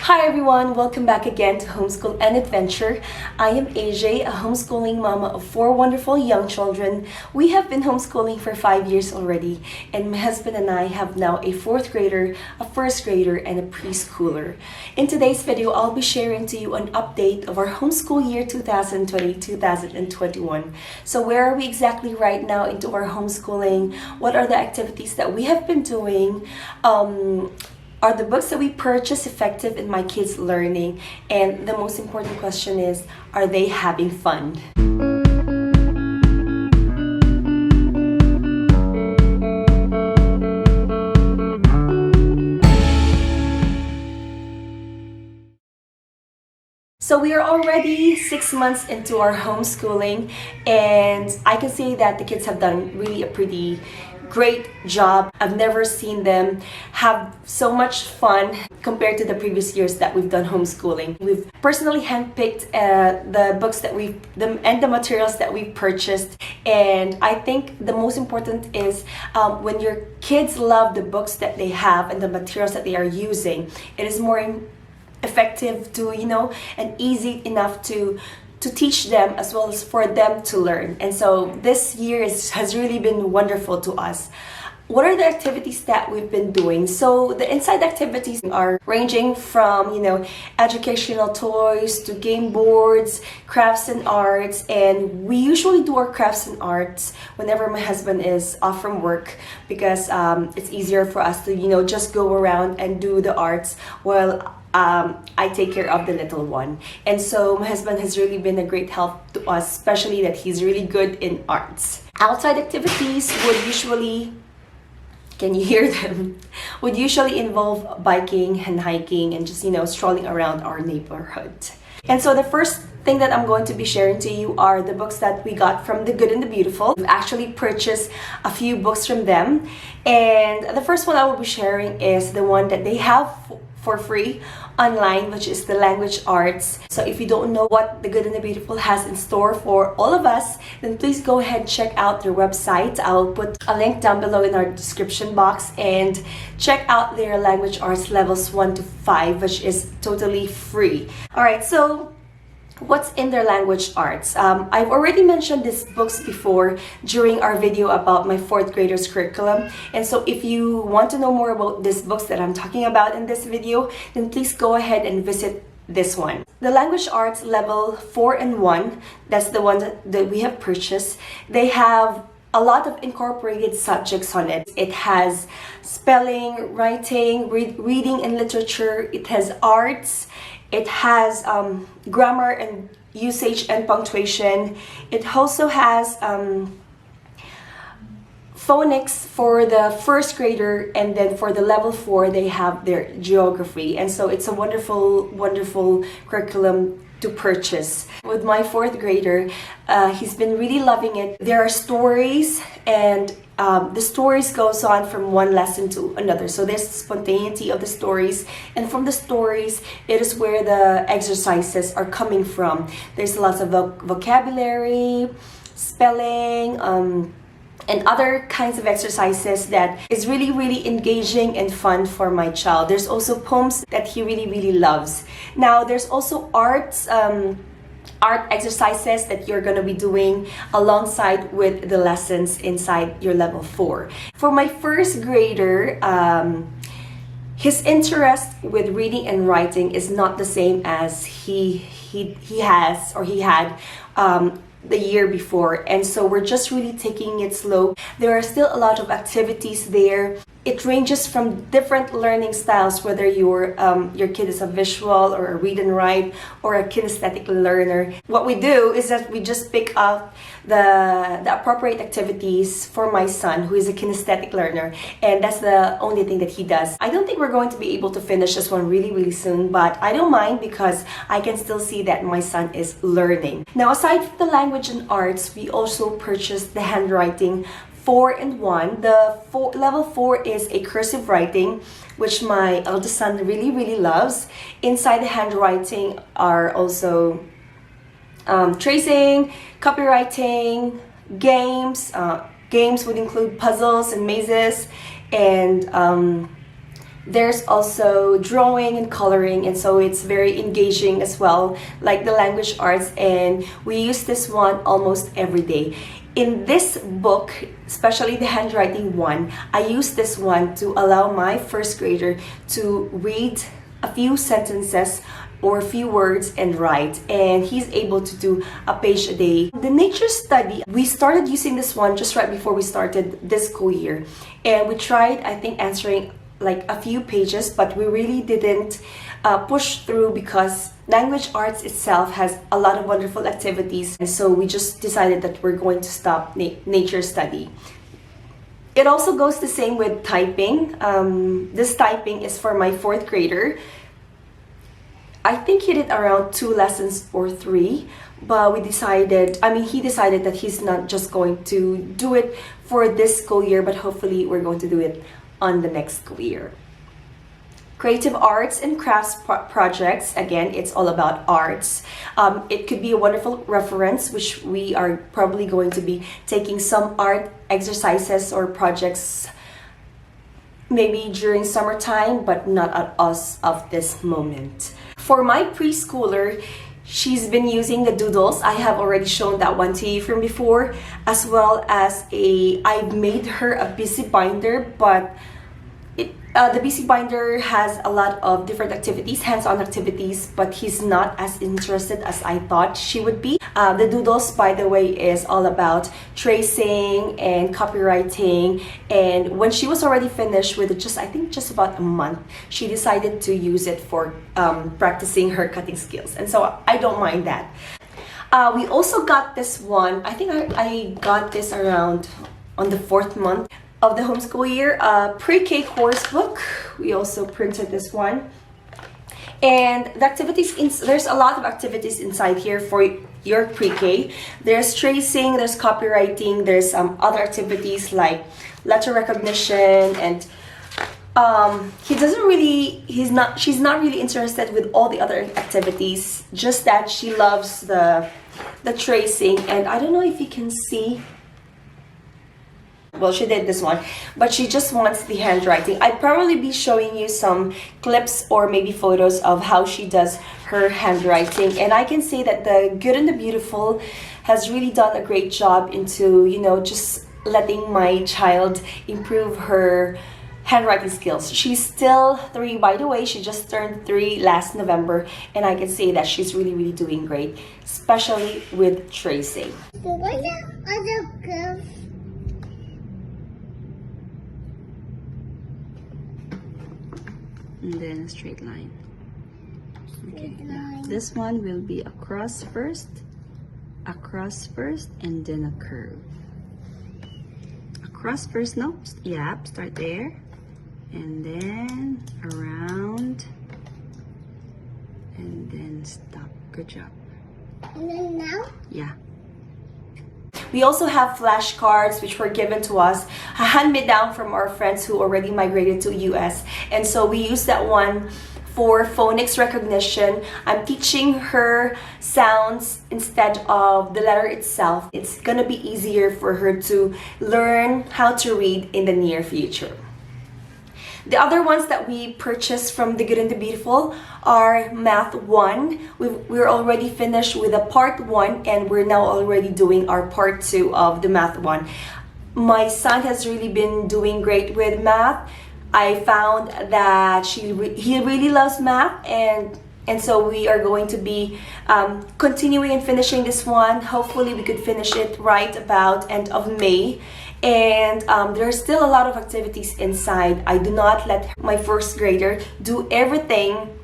Hi everyone, welcome back again to Homeschool and Adventure. I am AJ, a homeschooling mama of 4 wonderful young children. We have been homeschooling for 5 years already, and my husband and I have now a 4th grader, a 1st grader, and a preschooler. In today's video, I'll be sharing to you an update of our homeschool year 2020-2021. So where are we exactly right now into our homeschooling? What are the activities that we have been doing? Are the books that we purchase effective in my kids' learning? And the most important question is, are they having fun? So we are already 6 months into our homeschooling, and I can say that the kids have done really a pretty great job. I've never seen them have so much fun compared to the previous years that we've done homeschooling. We've personally handpicked the books that and the materials that we've purchased, and I think the most important is when your kids love the books that they have and the materials that they are using, it is more effective to, and easy enough to teach them as well as for them to learn. And so this year has really been wonderful to us. What are the activities that we've been doing? So the inside activities are ranging from, educational toys to game boards, crafts and arts. And we usually do our crafts and arts whenever my husband is off from work, because it's easier for us to, just go around and do the arts while I take care of the little one. And so my husband has really been a great help to us, especially that he's really good in arts. Outside activities would usually, can you hear them? Would usually involve biking and hiking and just, strolling around our neighborhood. And so the first thing that I'm going to be sharing to you are the books that we got from The Good and the Beautiful. We've actually purchased a few books from them. And the first one I will be sharing is the one that they have for free online, which is the language arts. So if you don't know what The Good and the Beautiful has in store for all of us, then please go ahead, check out their website. I'll put a link down below in our description box, and check out their language arts levels 1 to 5, which is totally free. All right, so what's in their language arts? I've already mentioned these books before during our video about my 4th graders curriculum. And so if you want to know more about these books that I'm talking about in this video, then please go ahead and visit this one. The language arts level 4 and 1, that's the one that we have purchased. They have a lot of incorporated subjects on it. It has spelling, writing, reading and literature. It has arts. It has grammar and usage and punctuation. It also has phonics for the 1st grader, and then for the level 4 they have their geography. And so it's a wonderful, wonderful curriculum to purchase. With my 4th grader, he's been really loving it. There are stories, and the stories goes on from one lesson to another. So there's spontaneity of the stories, and from the stories, it is where the exercises are coming from. There's lots of vocabulary, spelling, and other kinds of exercises that is really, really engaging and fun for my child. There's also poems that he really, really loves. Now, there's also arts, art exercises that you're going to be doing alongside with the lessons inside your level 4. For my 1st grader, his interest with reading and writing is not the same as he had the year before, and so we're just really taking it slow. There are still a lot of activities there. It ranges from different learning styles, whether your kid is a visual or a read and write or a kinesthetic learner. What we do is that we just pick up the appropriate activities for my son, who is a kinesthetic learner, and that's the only thing that he does. I don't think we're going to be able to finish this one really, really soon, but I don't mind because I can still see that my son is learning. Now, aside from the language and arts, we also purchased the handwriting 4 and 1. The level 4 is a cursive writing, which my eldest son really, really loves. Inside the handwriting are also tracing, copywriting, games. Games would include puzzles and mazes, and There's also drawing and coloring, and so it's very engaging as well, like the language arts, and we use this one almost every day. In this book, especially the handwriting one, I use this one to allow my first grader to read a few sentences or a few words and write, and he's able to do a page a day. The nature study, we started using this one just right before we started this school year, and we tried, I think, answering like a few pages, but we really didn't push through because language arts itself has a lot of wonderful activities, and so we just decided that we're going to stop nature study. It also goes the same with typing. This typing is for my fourth grader. I think he did around 2 lessons or 3, but he decided that he's not just going to do it for this school year, but hopefully we're going to do it on the next school year. Creative arts and crafts projects, again, it's all about arts. It could be a wonderful reference, which we are probably going to be taking some art exercises or projects maybe during summertime, but not at us of this moment. For my preschooler, she's been using the doodles. I have already shown that one to you from before, as well as I've made her a busy binder, but the busy binder has a lot of different activities, hands-on activities, but he's not as interested as I thought she would be. The doodles, by the way, is all about tracing and copywriting, and when she was already finished with it, I think just about a month, she decided to use it for practicing her cutting skills, and so I don't mind that. We also got this one, I think I got this around on the 4th month of the homeschool year, pre-K course book. We also printed this one, and the activities, there's a lot of activities inside here for your pre-K. There's tracing, there's copywriting, there's other activities like letter recognition, and she's not really interested with all the other activities, just that she loves the tracing. And I don't know if you can see, well, she did this one, but she just wants the handwriting. I'd probably be showing you some clips or maybe photos of how she does her handwriting, and I can say that the Good and the Beautiful has really done a great job into, you know, just letting my child improve her handwriting skills. She's still 3, by the way. She just turned 3 last November, and I can say that she's really doing great, especially with tracing. And then a straight line. Okay, this one will be across first, and then a curve. Across first, no, yep, start there, and then around, and then stop. Good job. And then now? Yeah. We also have flashcards which were given to us, hand-me-down from our friends who already migrated to US, and so we use that one for phonics recognition. I'm teaching her sounds instead of the letter itself. It's gonna be easier for her to learn how to read in the near future. The other ones that we purchased from the Good and the Beautiful are Math 1. We're already finished with a Part 1, and we're now already doing our Part 2 of the Math 1. My son has really been doing great with math. I found that he really loves math, and so we are going to be continuing and finishing this one. Hopefully we could finish it right about end of May. And there's still a lot of activities inside. I do not let my first grader do everything,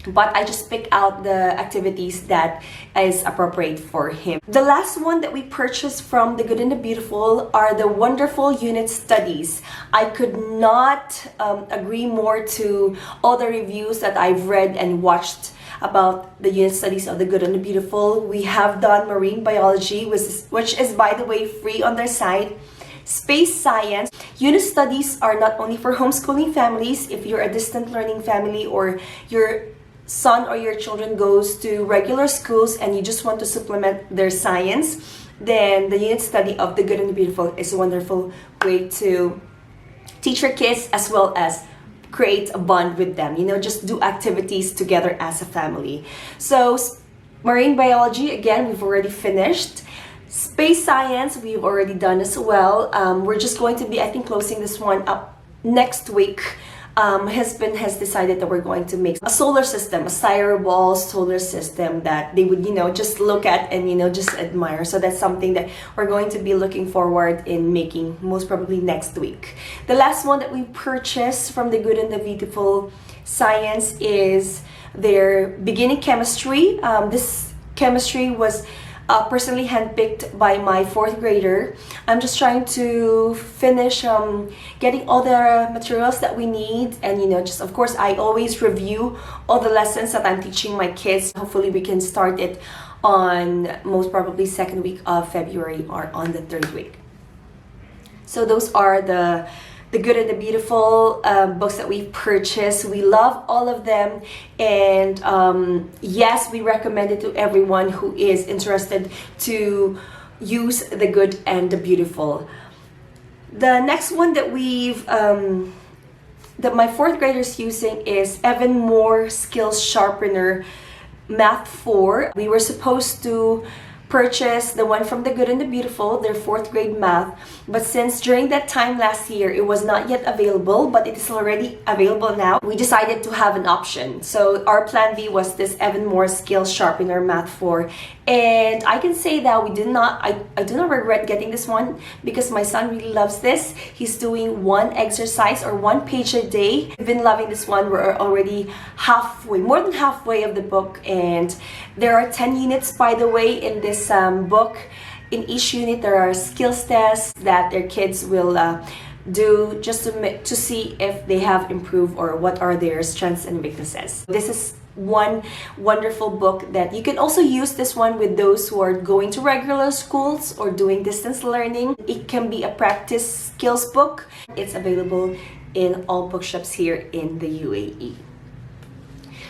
but I just pick out the activities that is appropriate for him. The last one that we purchased from the Good and the Beautiful are the wonderful unit studies. I could not agree more to all the reviews that I've read and watched about the unit studies of the Good and the Beautiful. We have done marine biology, which is, by the way, free on their site. Space science. Unit studies are not only for homeschooling families. If you're a distant learning family, or your son or your children goes to regular schools and you just want to supplement their science, then the unit study of the Good and the Beautiful is a wonderful way to teach your kids as well as create a bond with them, just do activities together as a family. So marine biology, again, we've already finished. Space science, we've already done as well. We're just going to be, I think, closing this one up next week. My husband has decided that we're going to make a solar system, a styrofoam solar system that they would, just look at and, just admire. So that's something that we're going to be looking forward in making most probably next week. The last one that we purchased from the Good and the Beautiful Science is their beginning chemistry. This chemistry was personally handpicked by my 4th grader. I'm just trying to finish getting all the materials that we need, and just of course I always review all the lessons that I'm teaching my kids. Hopefully we can start it on most probably 2nd week of February or on the 3rd week. So those are the Good and the Beautiful books that we've purchased. We love all of them, and yes, we recommend it to everyone who is interested to use the Good and the Beautiful. The next one that that my 4th grader is using is Even More Skills Sharpener Math 4. We were supposed to purchase the one from the Good and the Beautiful, their 4th grade math, but since during that time last year it was not yet available, but it is already available now, we decided to have an option. So our plan B was this Even More Skills Sharpener Math 4, and I can say that I do not regret getting this one because my son really loves this. He's doing one exercise or one page a day. We've been loving this one. We're already more than halfway of the book, and there are 10 units, by the way, in this book. In each unit there are skills tests that their kids will do just to see if they have improved or what are their strengths and weaknesses. This is one wonderful book that you can also use this one with those who are going to regular schools or doing distance learning. It can be a practice skills book. It's available in all bookshops here in the UAE.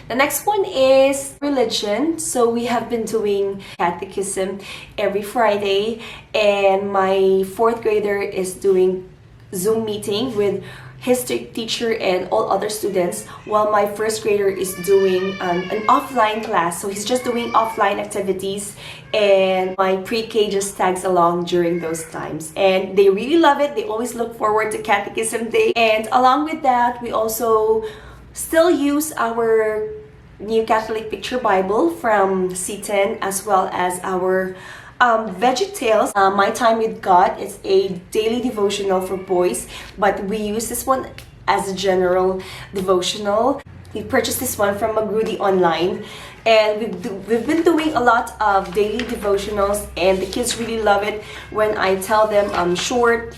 The next one is religion. So we have been doing catechism every Friday, and my 4th grader is doing Zoom meeting with his teacher and all other students, while my 1st grader is doing an offline class. So he's just doing offline activities, and my pre-K just tags along during those times, and they really love it. They always look forward to catechism day, and along with that we also still use our New Catholic Picture Bible from C10, as well as our VeggieTales. My Time with God is a daily devotional for boys, but we use this one as a general devotional. We purchased this one from Magrudy online, and we've been doing a lot of daily devotionals, and the kids really love it when I tell them short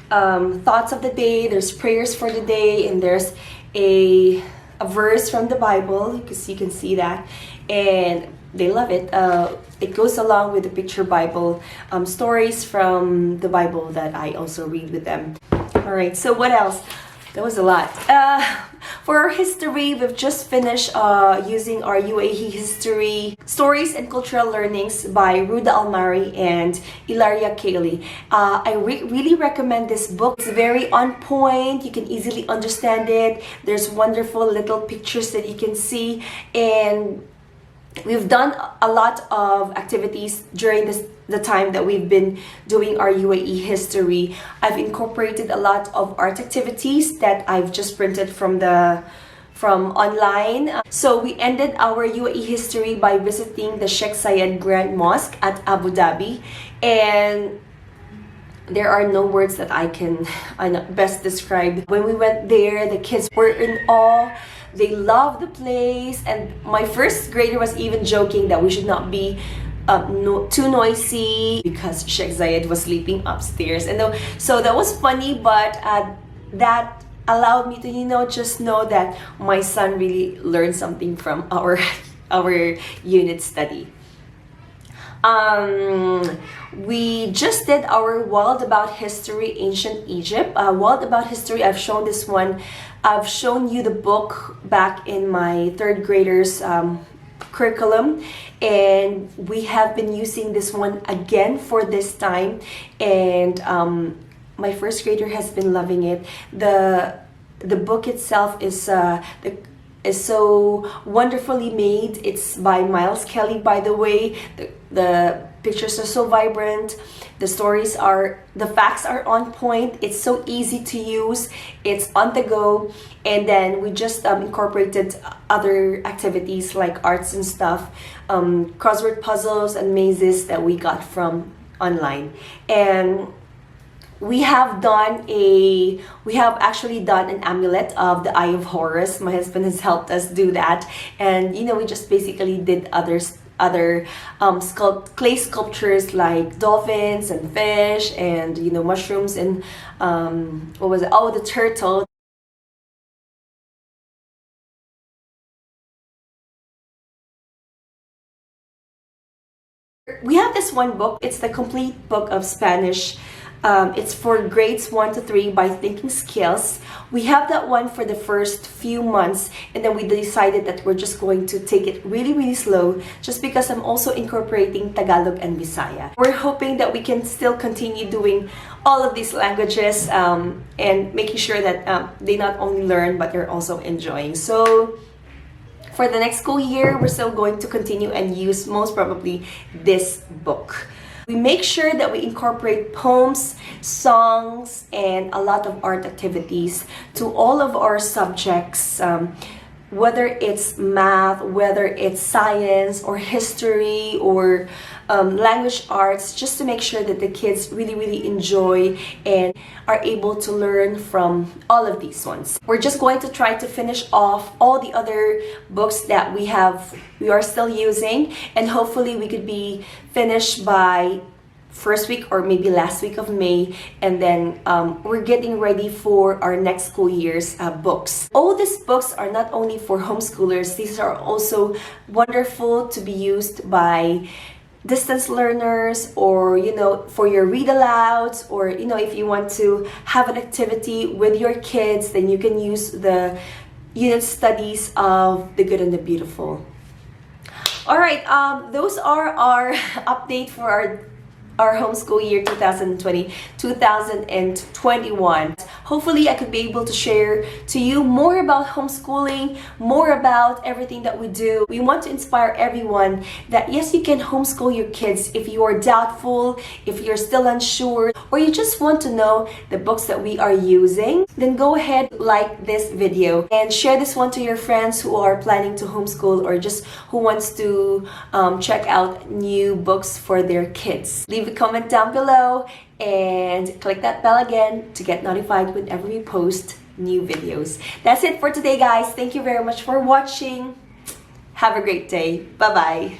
thoughts of the day. There's prayers for the day, and there's a verse from the Bible, because you can see that, and they love it. It goes along with the picture Bible, stories from the Bible that I also read with them. All right, so what else? That was a lot. For our history, we've just finished using our UAE history stories and cultural learnings by Ruda Almari and Ilaria Cayley. I really recommend this book. It's very on point. You can easily understand it. There's wonderful little pictures that you can see, and we've done a lot of activities during the time that we've been doing our UAE history. I've incorporated a lot of art activities that I've just printed from online. So we ended our UAE history by visiting the Sheikh Zayed Grand Mosque at Abu Dhabi, and there are no words that I can best describe. When we went there, the kids were in awe. They loved the place, and my 1st grader was even joking that we should not be too noisy because Sheikh Zayed was sleeping upstairs. And so that was funny, but that allowed me to just know that my son really learned something from our unit study. We just did our Wild About History Ancient Egypt. Wild About History, I've shown this one. I've shown you the book back in my 3rd grader's curriculum, and we have been using this one again for this time, and my 1st grader has been loving it. The The book itself is so wonderfully made. It's by Miles Kelly, by the way. The pictures are so vibrant. The facts are on point. It's so easy to use. It's on the go. And then we just incorporated other activities like arts and stuff, crossword puzzles and mazes that we got from online. And we have actually done an amulet of the Eye of Horus. My husband has helped us do that, and we just basically did other clay sculptures like dolphins and fish and mushrooms and what was it? Oh, the turtle. We have this one book. It's the complete book of Spanish. It's for grades 1 to 3 by Thinking Skills. We have that one for the first few months, and then we decided that we're just going to take it really, really slow, just because I'm also incorporating Tagalog and Bisaya. We're hoping that we can still continue doing all of these languages and making sure that they not only learn, but they're also enjoying. So for the next school year, we're still going to continue and use most probably this book. We make sure that we incorporate poems, songs, and a lot of art activities to all of our subjects, whether it's math, whether it's science or history or language arts, just to make sure that the kids really, really enjoy and are able to learn from all of these ones. We're just going to try to finish off all the other books that we are still using, and hopefully we could be finished by first week or maybe last week of May, and then we're getting ready for our next school year's books. All these books are not only for homeschoolers, these are also wonderful to be used by distance learners, or for your read alouds, or if you want to have an activity with your kids, then you can use the unit studies of The Good and the Beautiful. All right, those are our update for our homeschool year 2020-2021. Hopefully I could be able to share to you more about homeschooling, more about everything that we do. We want to inspire everyone that yes, you can homeschool your kids if you are doubtful, if you're still unsure, or you just want to know the books that we are using. Then go ahead, like this video and share this one to your friends who are planning to homeschool, or just who wants to check out new books for their kids. Leave a comment down below and click that bell again to get notified whenever we post new videos. That's it for today, guys. Thank you very much for watching. Have a great day. Bye-bye.